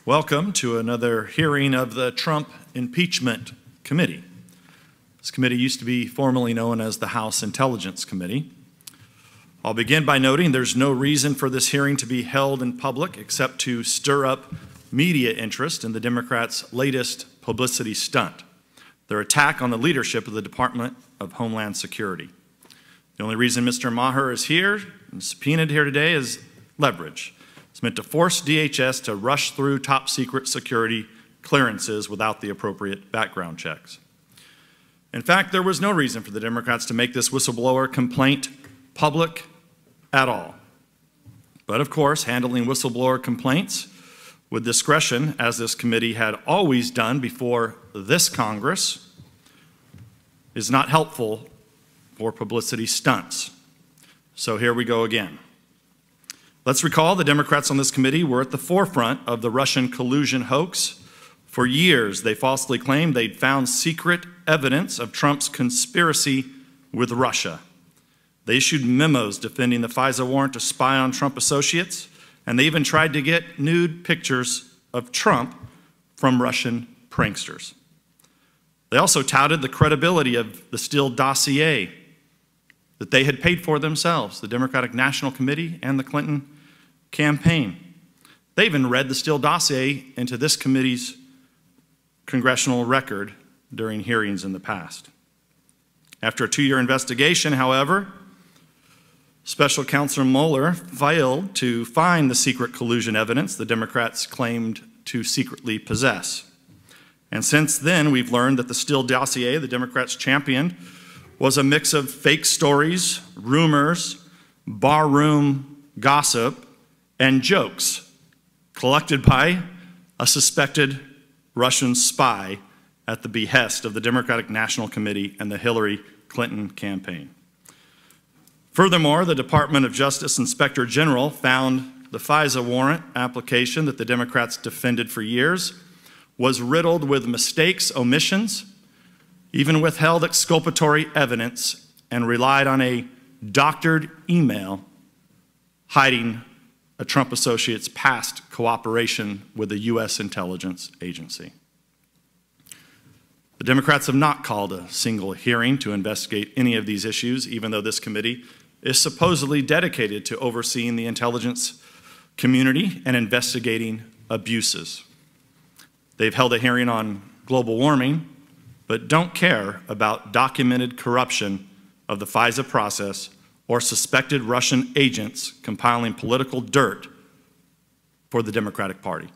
Welcome to another hearing of the Trump Impeachment Committee. This committee used to be formerly known as the House Intelligence Committee. I'll begin by noting there's no reason for this hearing to be held in public except to stir up media interest in the Democrats' latest publicity stunt, their attack on the leadership of the Department of Homeland Security. The only reason Mr. Maher is here and subpoenaed here today is leverage. It's meant to force DHS to rush through top secret security clearances without the appropriate background checks. In fact, there was no reason for the Democrats to make this whistleblower complaint public at all. But of course, handling whistleblower complaints with discretion, as this committee had always done before this Congress, is not helpful for publicity stunts. So here we go again. Let's recall the Democrats on this committee were at the forefront of the Russian collusion hoax. For years, they falsely claimed they'd found secret evidence of Trump's conspiracy with Russia. They issued memos defending the FISA warrant to spy on Trump associates, and they even tried to get nude pictures of Trump from Russian pranksters. They also touted the credibility of the Steele dossier that they had paid for themselves, the Democratic National Committee and the Clinton campaign. They even read the Steele dossier into this committee's congressional record during hearings in the past. After a 2-year investigation, however, Special Counsel Mueller failed to find the secret collusion evidence the Democrats claimed to secretly possess. And since then, we've learned that the Steele dossier the Democrats championed was a mix of fake stories, rumors, barroom gossip, and jokes collected by a suspected Russian spy at the behest of the Democratic National Committee and the Hillary Clinton campaign. Furthermore, the Department of Justice Inspector General found the FISA warrant application that the Democrats defended for years was riddled with mistakes, omissions, even withheld exculpatory evidence, and relied on a doctored email hiding a Trump associate's past cooperation with the U.S. intelligence agency. The Democrats have not called a single hearing to investigate any of these issues, even though this committee is supposedly dedicated to overseeing the intelligence community and investigating abuses. They've held a hearing on global warming, but don't care about documented corruption of the FISA process or suspected Russian agents compiling political dirt for the Democratic Party.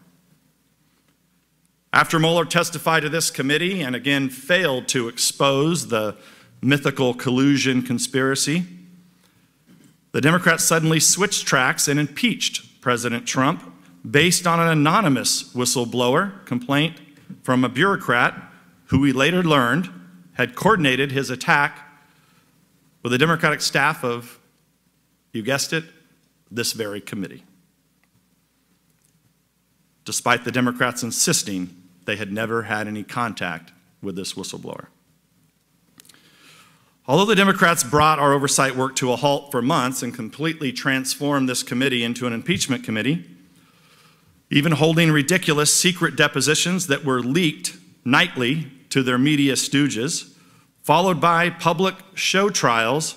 After Mueller testified to this committee and again failed to expose the mythical collusion conspiracy, the Democrats suddenly switched tracks and impeached President Trump based on an anonymous whistleblower complaint from a bureaucrat who we later learned had coordinated his attack with the Democratic staff of, you guessed it, this very committee. Despite the Democrats insisting they had never had any contact with this whistleblower. Although the Democrats brought our oversight work to a halt for months and completely transformed this committee into an impeachment committee, even holding ridiculous secret depositions that were leaked nightly to their media stooges, followed by public show trials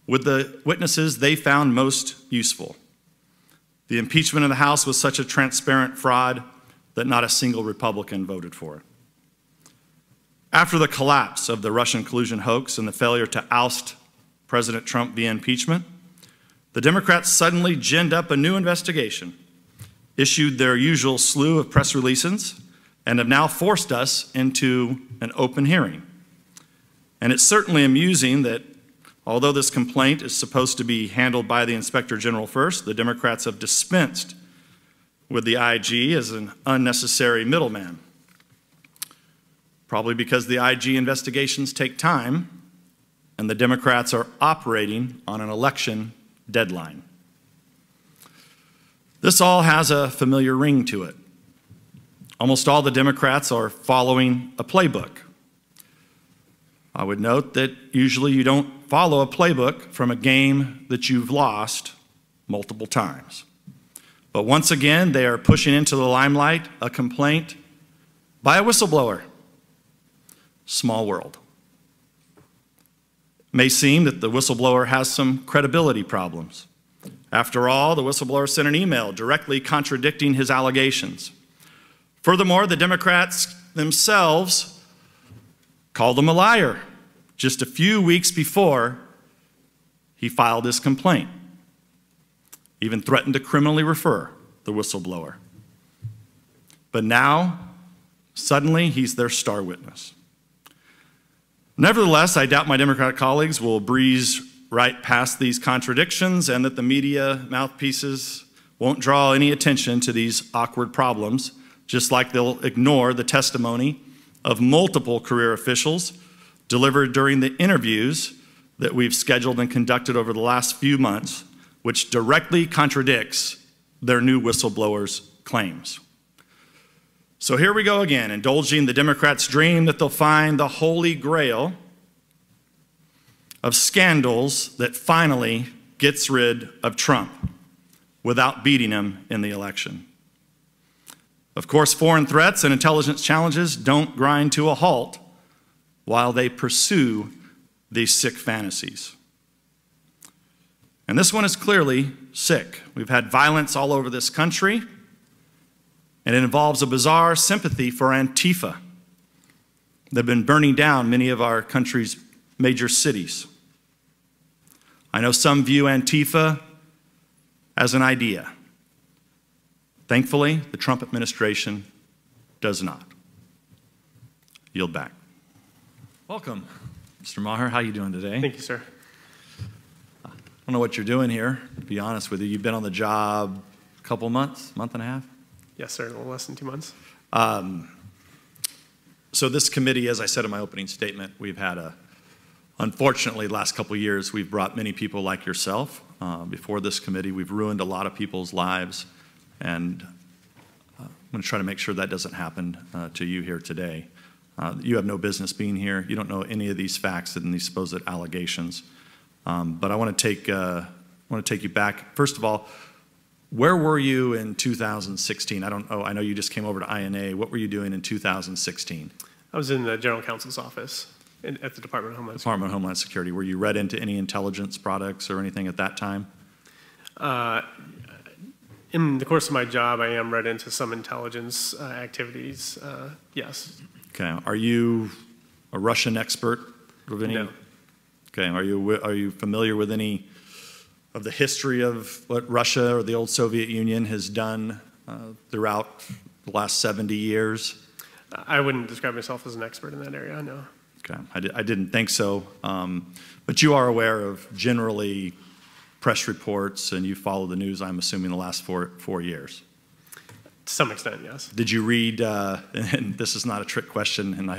with the witnesses they found most useful. The impeachment of the House was such a transparent fraud that not a single Republican voted for it. After the collapse of the Russian collusion hoax and the failure to oust President Trump via impeachment, the Democrats suddenly ginned up a new investigation, issued their usual slew of press releases, and have now forced us into an open hearing. And it's certainly amusing that although this complaint is supposed to be handled by the Inspector General first, the Democrats have dispensed with the IG as an unnecessary middleman. Probably because the IG investigations take time and the Democrats are operating on an election deadline. This all has a familiar ring to it. Almost all the Democrats are following a playbook. I would note that usually you don't follow a playbook from a game that you've lost multiple times. But once again, they are pushing into the limelight a complaint by a whistleblower. Small world. It may seem that the whistleblower has some credibility problems. After all, the whistleblower sent an email directly contradicting his allegations. Furthermore, the Democrats themselves called him a liar just a few weeks before he filed his complaint. Even threatened to criminally refer the whistleblower. But now, suddenly, he's their star witness. Nevertheless, I doubt my Democratic colleagues will breeze right past these contradictions and that the media mouthpieces won't draw any attention to these awkward problems, just like they'll ignore the testimony of multiple career officials delivered during the interviews that we've scheduled and conducted over the last few months, which directly contradicts their new whistleblower's claims. So here we go again, indulging the Democrats' dream that they'll find the holy grail of scandals that finally gets rid of Trump without beating him in the election. Of course, foreign threats and intelligence challenges don't grind to a halt while they pursue these sick fantasies. And this one is clearly sick. We've had violence all over this country, and it involves a bizarre sympathy for Antifa. They've been burning down many of our country's major cities. I know some view Antifa as an idea. Thankfully, the Trump administration does not. Yield back. Welcome, Mr. Maher. How are you doing today? Thank you, sir. I don't know what you're doing here, to be honest with you. You've been on the job a couple months, month and a half? Yes, sir, a little less than 2 months. So this committee, as I said in my opening statement, we've had unfortunately, the last couple of years, we've brought many people like yourself before this committee. We've ruined a lot of people's lives, and I'm going to try to make sure that doesn't happen to you here today. You have no business being here. You don't know any of these facts and these supposed allegations. But I want to take you back. First of all, where were you in 2016? I know you just came over to INA. What were you doing in 2016? I was in the General Counsel's office at the Department of Homeland Security. Department of Homeland Security. Were you read into any intelligence products or anything at that time? In the course of my job, I am read into some intelligence activities, yes. Okay. Are you a Russian expert of any? No. Okay. Are you familiar with any of the history of what Russia or the old Soviet Union has done throughout the last 70 years? I wouldn't describe myself as an expert in that area, no. Okay. I didn't think so. But you are aware of generally press reports, and you follow the news, I'm assuming, the last four years. To some extent, yes. Did you read, and this is not a trick question, and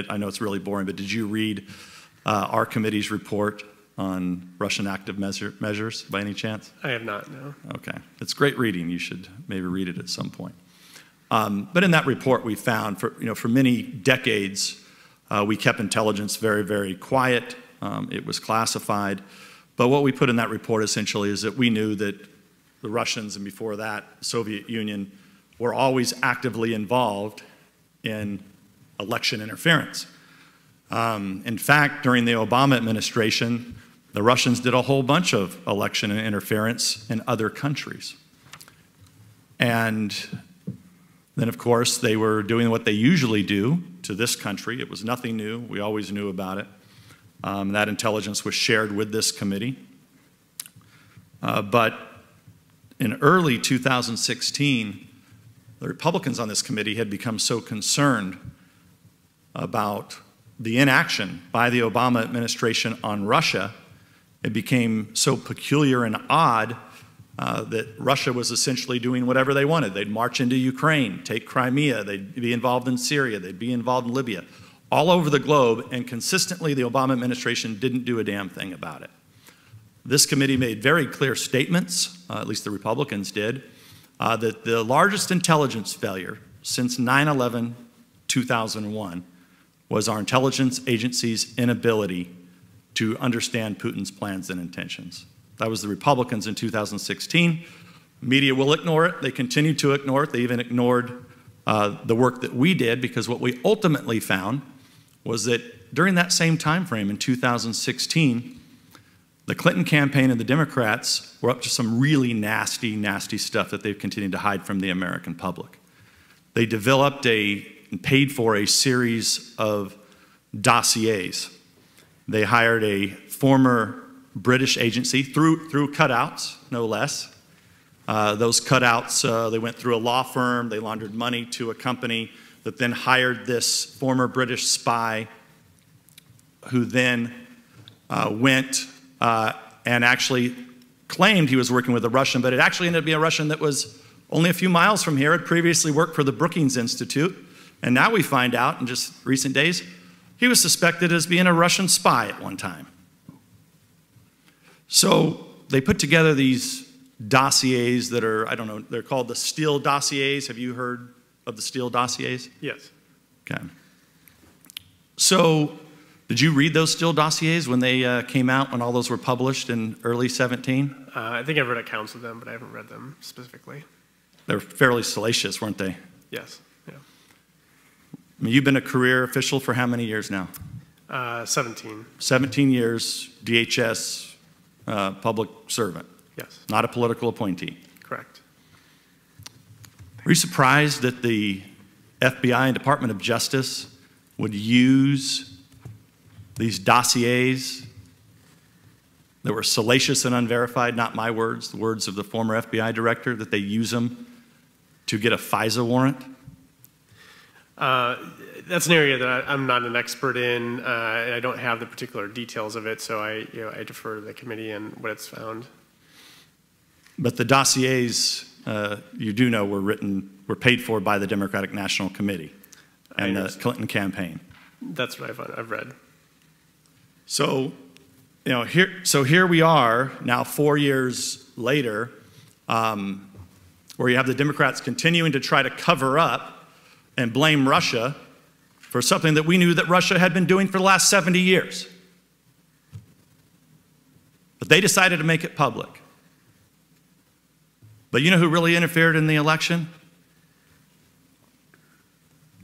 I know it's really boring, but did you read our committee's report on Russian active measures by any chance? I have not, no. Okay. It's great reading. You should maybe read it at some point. But in that report, we found for many decades, we kept intelligence very, very quiet. It was classified. But what we put in that report essentially is that we knew that the Russians, and before that, the Soviet Union, were always actively involved in election interference. In fact, during the Obama administration, the Russians did a whole bunch of election interference in other countries. And then, of course, they were doing what they usually do to this country. It was nothing new. We always knew about it. That intelligence was shared with this committee. But in early 2016, the Republicans on this committee had become so concerned about the inaction by the Obama administration on Russia. It became so peculiar and odd that Russia was essentially doing whatever they wanted. They'd march into Ukraine, take Crimea, they'd be involved in Syria, they'd be involved in Libya, all over the globe, and consistently the Obama administration didn't do a damn thing about it. This committee made very clear statements, at least the Republicans did, that the largest intelligence failure since 9/11/2001 was our intelligence agency's inability to understand Putin's plans and intentions. That was the Republicans in 2016. Media will ignore it. They continue to ignore it. They even ignored the work that we did, because what we ultimately found was that during that same time frame in 2016, the Clinton campaign and the Democrats were up to some really nasty, nasty stuff that they've continued to hide from the American public. They developed and paid for a series of dossiers. They hired a former British agency through cutouts, no less. Those cutouts, they went through a law firm. They laundered money to a company that then hired this former British spy, who then went and actually claimed he was working with a Russian, but it actually ended up being a Russian that was only a few miles from here, had previously worked for the Brookings Institute, and now we find out in just recent days, he was suspected as being a Russian spy at one time. So they put together these dossiers that are, I don't know, they're called the Steele dossiers. Have you heard of the Steele dossiers? Yes. Okay. So did you read those Steele dossiers when they came out, when all those were published in early 17? I think I've read accounts of them, but I haven't read them specifically. They were fairly salacious, weren't they? Yes. Yeah. I mean, you've been a career official for how many years now? 17. 17 years, DHS, public servant. Yes. Not a political appointee. Correct. Were you surprised that the FBI and Department of Justice would use these dossiers that were salacious and unverified, not my words, the words of the former FBI director, that they use them to get a FISA warrant? That's an area that I'm not an expert in, and I don't have the particular details of it, so I defer to the committee and what it's found. But the dossiers, you do know, were paid for by the Democratic National Committee and the Clinton campaign. That's what I've read. So, here we are now 4 years later, where you have the Democrats continuing to try to cover up and blame Russia for something that we knew that Russia had been doing for the last 70 years. But they decided to make it public. But you know who really interfered in the election?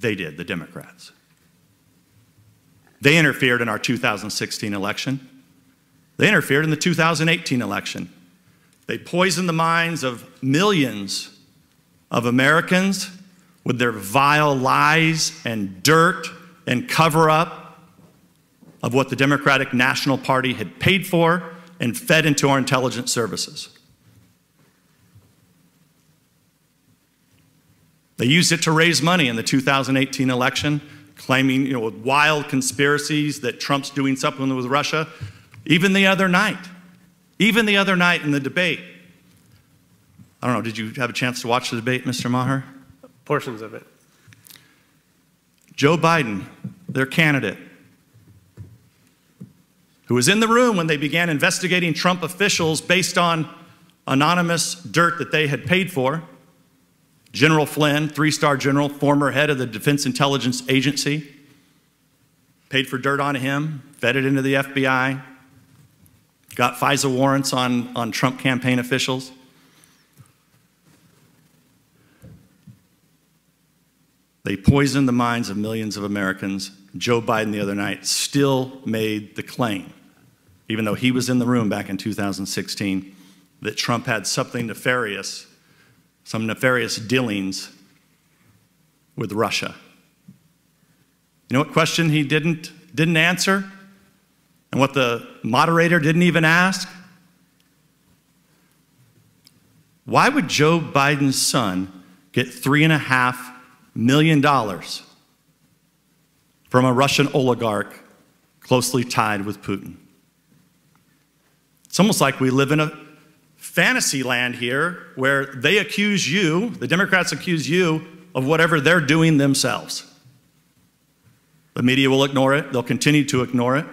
They did, the Democrats. They interfered in our 2016 election. They interfered in the 2018 election. They poisoned the minds of millions of Americans with their vile lies and dirt and cover-up of what the Democratic National Party had paid for and fed into our intelligence services. They used it to raise money in the 2018 election, claiming, with wild conspiracies that Trump's doing something with Russia. Even the other night in the debate, I don't know, did you have a chance to watch the debate, Mr. Maher? Portions of it. Joe Biden, their candidate, who was in the room when they began investigating Trump officials based on anonymous dirt that they had paid for. General Flynn, three-star general, former head of the Defense Intelligence Agency, paid for dirt on him, fed it into the FBI, got FISA warrants on Trump campaign officials. They poisoned the minds of millions of Americans. Joe Biden the other night still made the claim, even though he was in the room back in 2016, that Trump had something nefarious, some nefarious dealings with Russia. You know what question he didn't answer? And what the moderator didn't even ask? Why would Joe Biden's son get $3.5 million from a Russian oligarch closely tied with Putin? It's almost like we live in a fantasy land here where they accuse you, the Democrats accuse you, of whatever they're doing themselves. The media will ignore it. They'll continue to ignore it.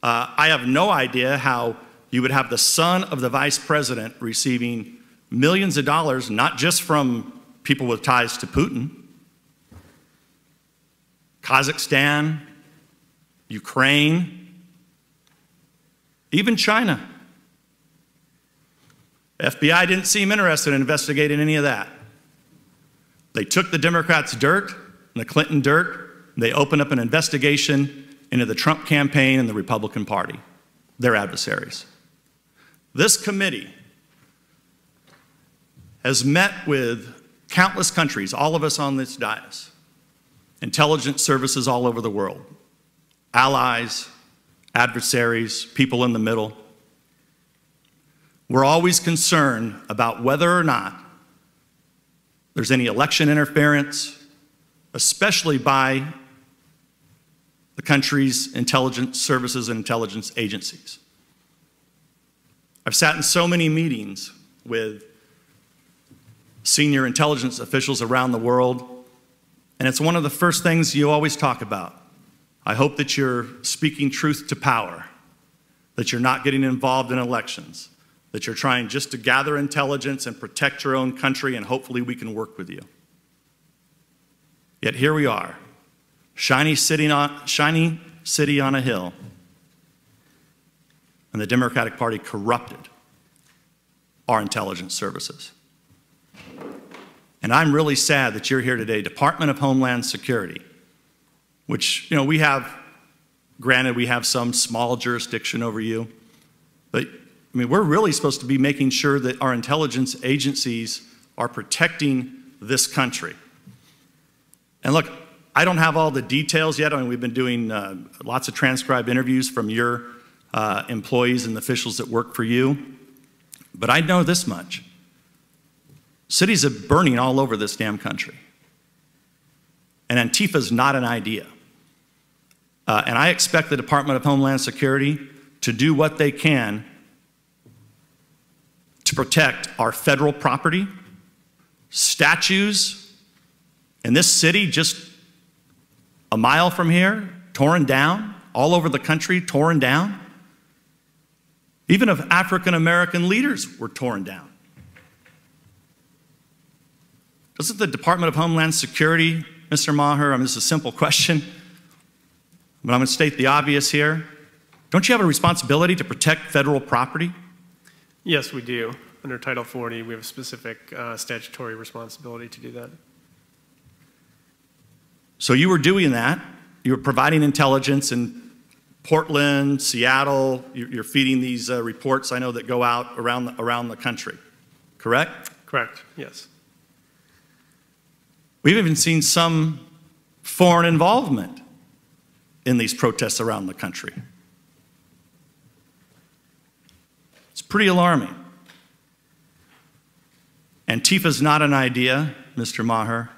I have no idea how you would have the son of the vice president receiving millions of dollars, not just from people with ties to Putin, Kazakhstan, Ukraine, even China. FBI didn't seem interested in investigating any of that. They took the Democrats' dirt and the Clinton dirt, and they opened up an investigation into the Trump campaign and the Republican Party, their adversaries. This committee has met with countless countries, all of us on this dais, intelligence services all over the world, allies, adversaries, people in the middle. We're always concerned about whether or not there's any election interference, especially by the country's intelligence services and intelligence agencies. I've sat in so many meetings with senior intelligence officials around the world, and it's one of the first things you always talk about. I hope that you're speaking truth to power, that you're not getting involved in elections, that you're trying just to gather intelligence and protect your own country, and hopefully we can work with you. Yet here we are, shiny city on a hill, and the Democratic Party corrupted our intelligence services. And I'm really sad that you're here today, Department of Homeland Security, which, you know, we have, granted, we have some small jurisdiction over you, but I mean, we're really supposed to be making sure that our intelligence agencies are protecting this country. And look, I don't have all the details yet. I mean, we've been doing lots of transcribed interviews from your employees and officials that work for you, but I know this much. Cities are burning all over this damn country. And Antifa is not an idea. And I expect the Department of Homeland Security to do what they can to protect our federal property, statues in this city just a mile from here, torn down, all over the country, torn down. Even of African-American leaders were torn down. Doesn't the Department of Homeland Security, Mr. Maher, I mean, this is a simple question, but I'm going to state the obvious here. Don't you have a responsibility to protect federal property? Yes, we do. Under Title 40, we have a specific statutory responsibility to do that. So you were doing that. You were providing intelligence in Portland, Seattle. You're feeding these reports, I know, that go out around the country, correct? Correct, yes. We've even seen some foreign involvement in these protests around the country. It's pretty alarming. Antifa is not an idea, Mr. Maher.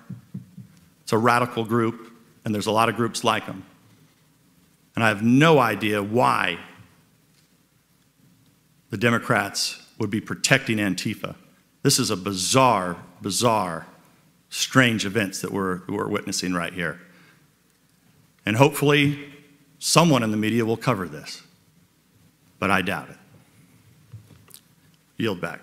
It's a radical group, and there's a lot of groups like them. And I have no idea why the Democrats would be protecting Antifa. This is a bizarre, strange events that we're witnessing right here. And hopefully someone in the media will cover this, but I doubt it. Yield back.